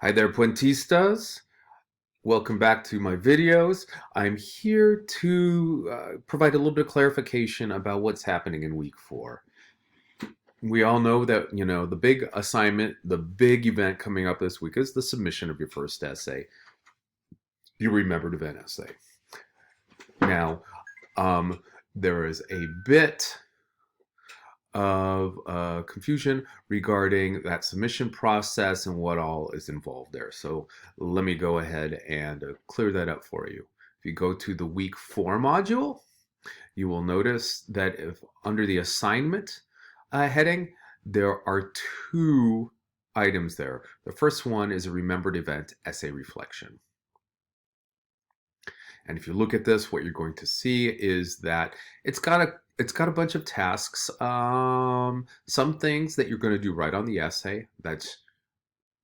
Hi there, Puentistas. Welcome back to my videos. I'm here to provide a little bit of clarification about what's happening in week 4. We all know that, the big assignment, the big event coming up this week is the submission of your first essay, your remembered event essay. Now, there is a bit of confusion regarding that submission process and what all is involved there. So let me go ahead and clear that up for you. If you go to the week 4 module, you will notice that if under the assignment heading, there are 2 items there. The first one is a remembered event essay reflection. And if you look at this, what you're going to see is that it's got a bunch of tasks. Some things that you're going to do right on the essay. That's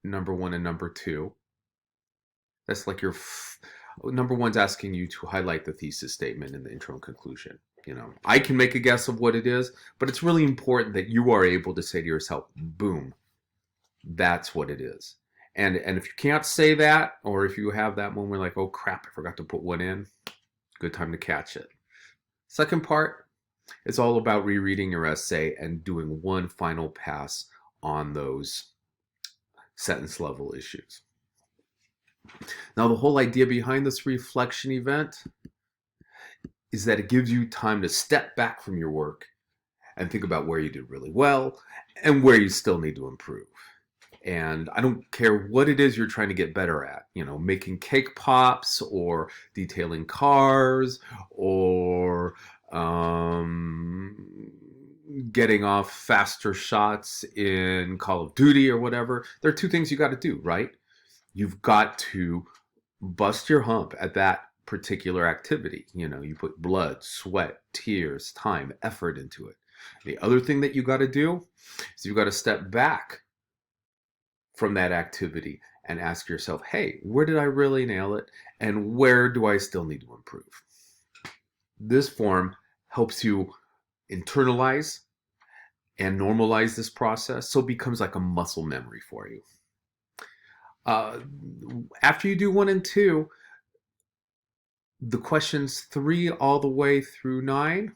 number 1 and number 2. That's like your number 1's asking you to highlight the thesis statement in the intro and conclusion. I can make a guess of what it is, but it's really important that you are able to say to yourself, boom, that's what it is. And if you can't say that, or if you have that moment like, oh crap, I forgot to put one in, good time to catch it. Second part, it's all about rereading your essay and doing one final pass on those sentence level issues. Now, the whole idea behind this reflection event is that it gives you time to step back from your work and think about where you did really well and where you still need to improve. And I don't care what it is you're trying to get better at, making cake pops or detailing cars or getting off faster shots in Call of Duty or whatever. There are 2 things you got to do, right? You've got to bust your hump at that particular activity. You put blood, sweat, tears, time, effort into it. The other thing that you got to do is you got to step back from that activity and ask yourself, hey, where did I really nail it? And where do I still need to improve? This form helps you internalize and normalize this process so it becomes like a muscle memory for you. After you do 1 and 2, the questions 3 all the way through 9,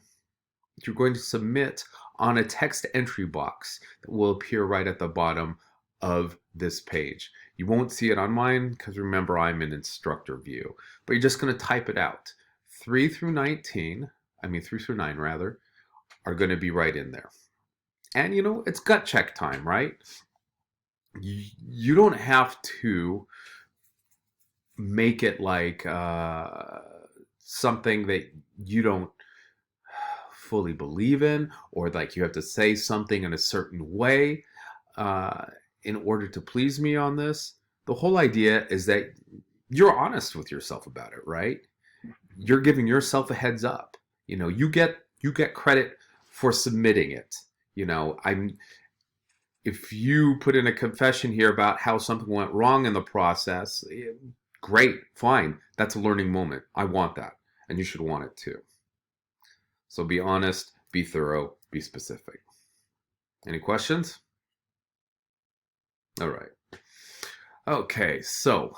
you're going to submit on a text entry box that will appear right at the bottom of this page. You won't see it on mine because remember I'm in instructor view, but you're just going to type it out. 3 through 9 rather, are going to be right in there. And it's gut check time, right? You don't have to make it like something that you don't fully believe in, or like you have to say something in a certain way in order to please me on this. The whole idea is that you're honest with yourself about it, right? You're giving yourself a heads up. You get credit for submitting it. If you put in a confession here about how something went wrong in the process, great, fine. That's a learning moment. I want that, and you should want it too. So be honest, be thorough, be specific. Any questions? All right. Okay, so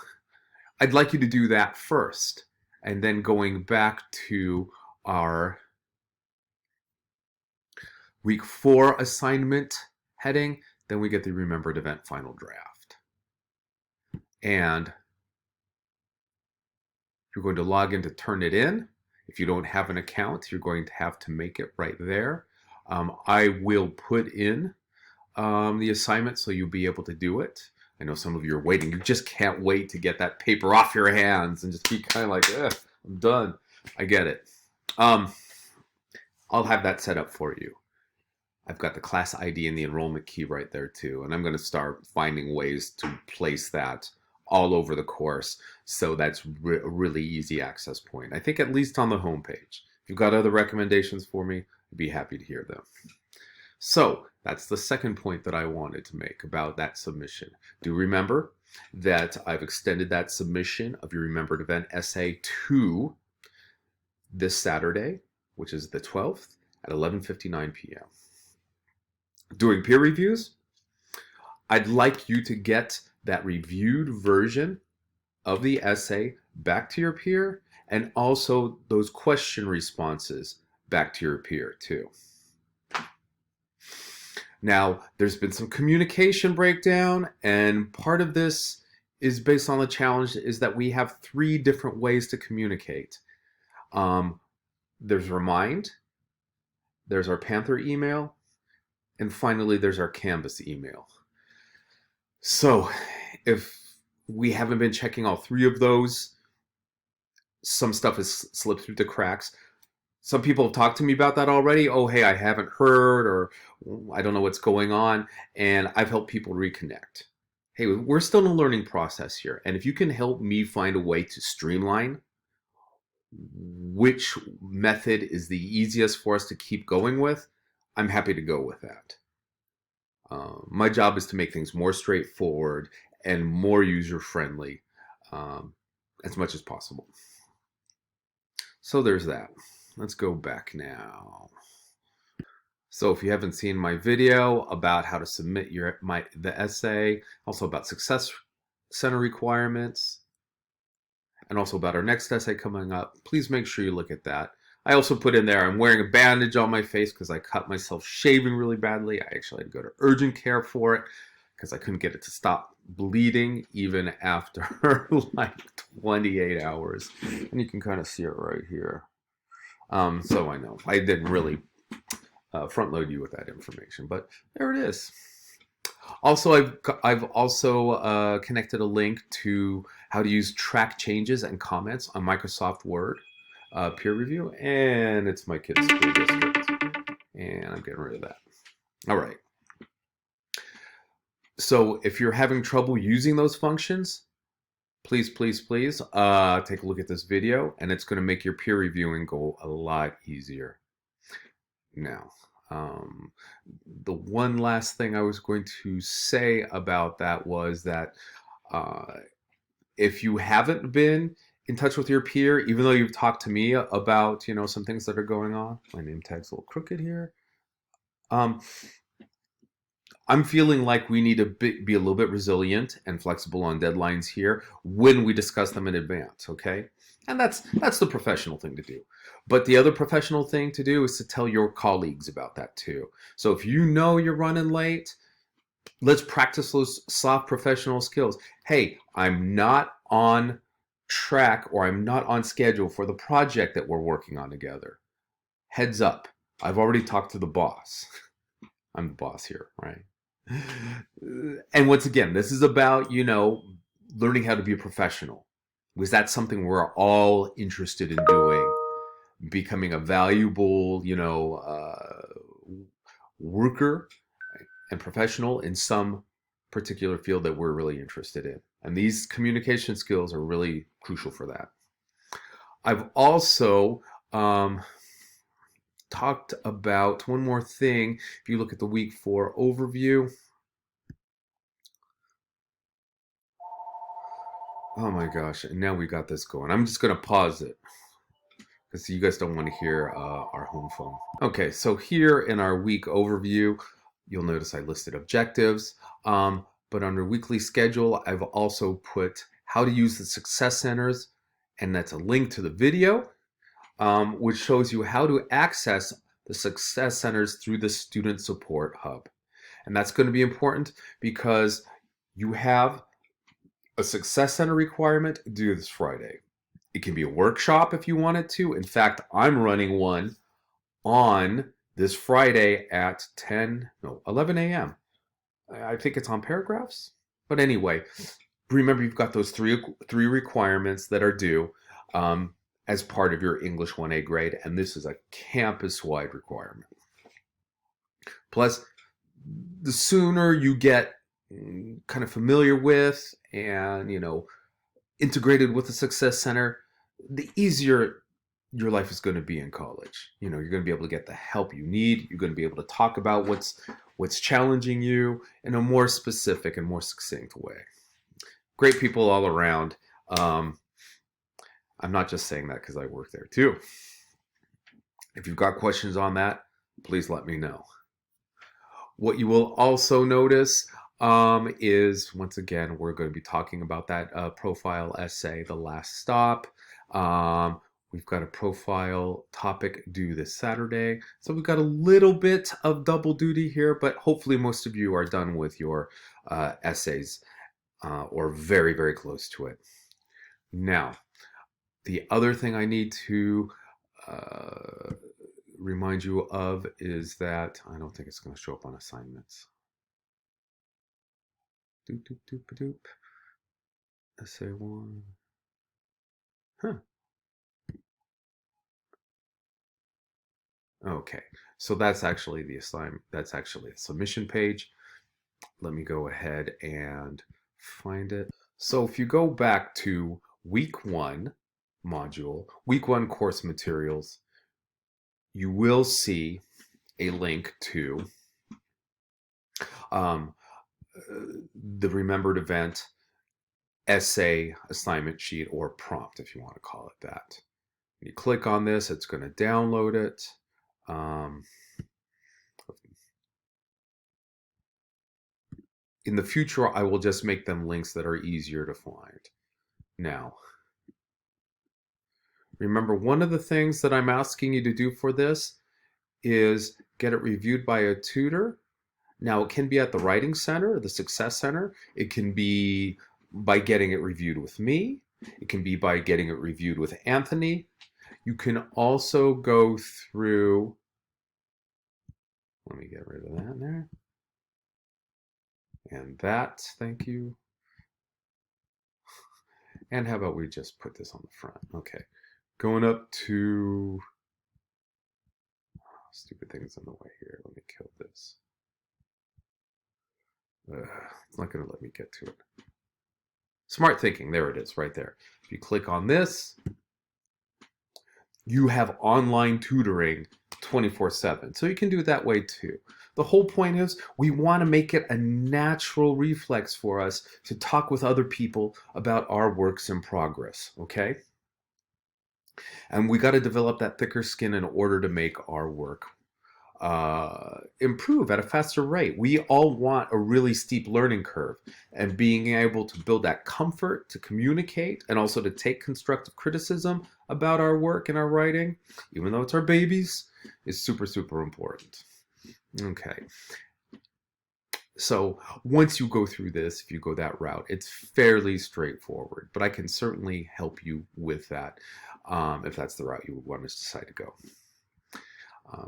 I'd like you to do that first, and then going back to our week 4 assignment heading, then we get the remembered event final draft. And you're going to log in to turn it in. If you don't have an account, you're going to have to make it right there. I will put in the assignment so you'll be able to do it. I know some of you are waiting. You just can't wait to get that paper off your hands and just be kind of like, I'm done. I get it. I'll have that set up for you. I've got the class ID and the enrollment key right there too. And I'm going to start finding ways to place that all over the course. So that's a really easy access point. I think at least on the homepage. If you've got other recommendations for me, I'd be happy to hear them. So that's the second point that I wanted to make about that submission. Do remember that I've extended that submission of your remembered event essay to this Saturday, which is the 12th at 11:59 p.m. During peer reviews, I'd like you to get that reviewed version of the essay back to your peer, and also those question responses back to your peer too. Now, there's been some communication breakdown, and part of this is based on the challenge is that we have 3 different ways to communicate. There's Remind, there's our Panther email, and finally there's our Canvas email. So if we haven't been checking all 3 of those, some stuff has slipped through the cracks. Some people have talked to me about that already. Oh, hey, I haven't heard, or I don't know what's going on. And I've helped people reconnect. Hey, we're still in a learning process here. And if you can help me find a way to streamline which method is the easiest for us to keep going with, I'm happy to go with that. My job is to make things more straightforward and more user-friendly as much as possible. So there's that. Let's go back now. So if you haven't seen my video about how to submit the essay, also about Success Center requirements, and also about our next essay coming up, please make sure you look at that. I also put in there, I'm wearing a bandage on my face because I cut myself shaving really badly. I actually had to go to urgent care for it because I couldn't get it to stop bleeding even after like 28 hours. And you can kind of see it right here. So I know I didn't really front load you with that information, but there it is. Also, I've also connected a link to how to use track changes and comments on Microsoft Word peer review, and it's my kid's school district, and I'm getting rid of that. All right. So if you're having trouble using those functions, please take a look at this video, and it's going to make your peer reviewing go a lot easier. Now, the one last thing I was going to say about that was that if you haven't been in touch with your peer, even though you've talked to me about, some things that are going on, my name tag's a little crooked here. I'm feeling like we need to be a little bit resilient and flexible on deadlines here when we discuss them in advance, okay? And that's the professional thing to do. But the other professional thing to do is to tell your colleagues about that too. So if you know you're running late, let's practice those soft professional skills. Hey, I'm not on track or I'm not on schedule for the project that we're working on together. Heads up, I've already talked to the boss. I'm the boss here, right? And once again, this is about, learning how to be a professional. Because that's something we're all interested in doing. Becoming a valuable, worker and professional in some particular field that we're really interested in. And these communication skills are really crucial for that. I've also talked about one more thing. If you look at the week 4 overview, oh my gosh, and now we got this going. I'm just going to pause it because you guys don't want to hear our home phone. Okay, so here in our week overview, you'll notice I listed objectives, but under weekly schedule, I've also put how to use the Success Centers, and that's a link to the video, which shows you how to access the Success Centers through the Student Support Hub. And that's going to be important because you have a Success Center requirement due this Friday. It can be a workshop if you want it to. In fact, I'm running one on this Friday at 11 a.m. I think it's on paragraphs. But anyway, remember you've got those three requirements that are due as part of your English 1A grade, and this is a campus-wide requirement. Plus, the sooner you get kind of familiar with and, integrated with the Success Center, the easier your life is going to be in college. You're going to be able to get the help you need. You're going to be able to talk about what's challenging you in a more specific and more succinct way. Great people all around. I'm not just saying that because I work there too. If you've got questions on that, please let me know. What you will also notice is, once again, we're going to be talking about that profile essay, The Last Stop. Um, we've got a profile topic due this Saturday. So we've got a little bit of double duty here, but hopefully most of you are done with your essays or very, very close to it. Now, the other thing I need to remind you of is that I don't think it's going to show up on assignments. Doop, doop, doop, doop. Essay one. Huh. Okay. So that's actually the assignment. That's actually a submission page. Let me go ahead and find it. So if you go back to week one module, week one course materials, you will see a link to um, the remembered event essay assignment sheet or prompt, if you want to call it that. You click on this, it's going to download it. In the future, I will just make them links that are easier to find. Now, remember, one of the things that I'm asking you to do for this is get it reviewed by a tutor. Now, it can be at the Writing Center, the Success Center. It can be by getting it reviewed with me. It can be by getting it reviewed with Anthony. You can also go through, let me get rid of that there. And that, thank you. And how about we just put this on the front? Okay. Going up to, stupid thing's in the way here. Let me kill this. It's not going to let me get to it. Smart thinking. There it is, right there. If you click on this, you have online tutoring 24/7. So you can do it that way too. The whole point is we want to make it a natural reflex for us to talk with other people about our works in progress, okay? And we got to develop that thicker skin in order to make our work improve at a faster rate. We all want a really steep learning curve, and being able to build that comfort to communicate and also to take constructive criticism about our work and our writing, even though it's our babies, is super, super important. Okay. So once you go through this, if you go that route, it's fairly straightforward, but I can certainly help you with that if that's the route you would want to decide to go.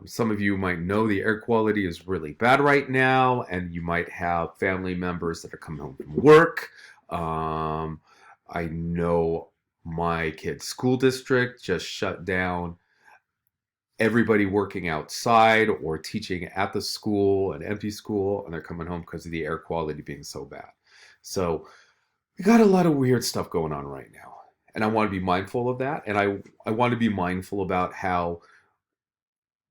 Some of you might know the air quality is really bad right now, and you might have family members that are coming home from work. I know my kid's school district just shut down everybody working outside or teaching at the school, an empty school, and they're coming home because of the air quality being so bad. So we got a lot of weird stuff going on right now. And I want to be mindful of that. And I want to be mindful about how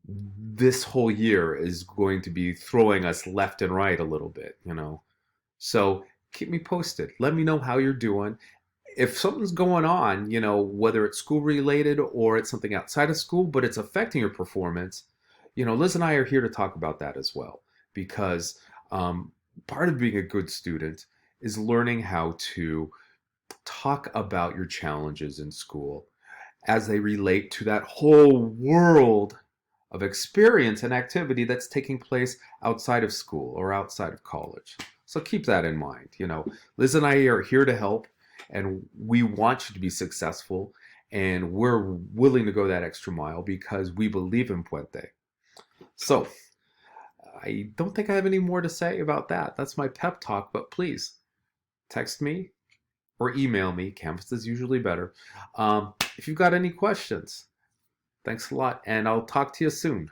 this whole year is going to be throwing us left and right a little bit, you know. So keep me posted. Let me know how you're doing. If something's going on, you know, whether it's school related or it's something outside of school, but it's affecting your performance, you know, Liz and I are here to talk about that as well. Because part of being a good student is learning how to talk about your challenges in school as they relate to that whole world of experience and activity that's taking place outside of school or outside of college. So keep that in mind. You know, Liz and I are here to help, and we want you to be successful, and we're willing to go that extra mile because we believe in Puente. So I don't think I have any more to say about that. That's my pep talk, but please text me or email me. Canvas is usually better. If you've got any questions. Thanks a lot, and I'll talk to you soon.